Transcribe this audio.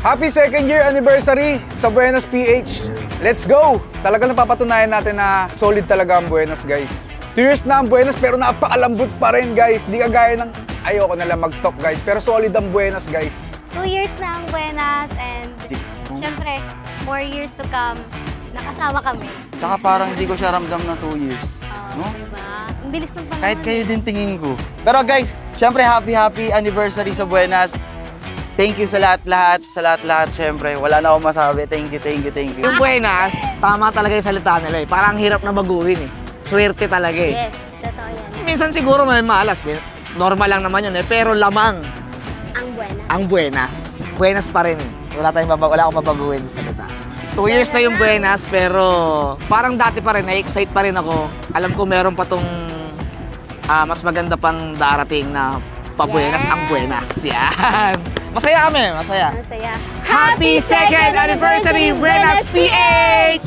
Happy second year anniversary sa Buenas PH. Let's go! Talagang napapatunayan natin na solid talaga ang Buenas, guys. 2 years na ang Buenas pero napakalambot pa rin, guys. Di kagaya ng ayoko na lang mag-talk, guys. Pero solid ang Buenas, guys. 2 years na ang Buenas and syempre, 4 years to come, nakasama kami. Tsaka parang hindi ko siya ramdam na 2 years. No? Diba? Ang bilis ng panahon. Kahit kayo din tingin ko. Pero guys, syempre happy anniversary sa Buenas. Thank you sa lahat-lahat, syempre. Wala na akong masabi. Thank you. Yung Buenas, tama talaga yung salita nila eh. Parang hirap na baguhin eh. Swerte talaga eh. Yes, totoo yan. Minsan siguro may malas din. Normal lang naman yun eh. Pero lamang Ang Buenas. ang Buenas. Buenas pa rin. Wala akong mabaguhin sa salita. 2 years na yung Buenas pero parang dati pa rin, na-excite pa rin ako. Alam ko meron pa tong mas maganda pang darating na pa-Buenas ang Buenas. Yan. Masaya kami, masaya. Ang saya. Happy second anniversary, Buenas PH!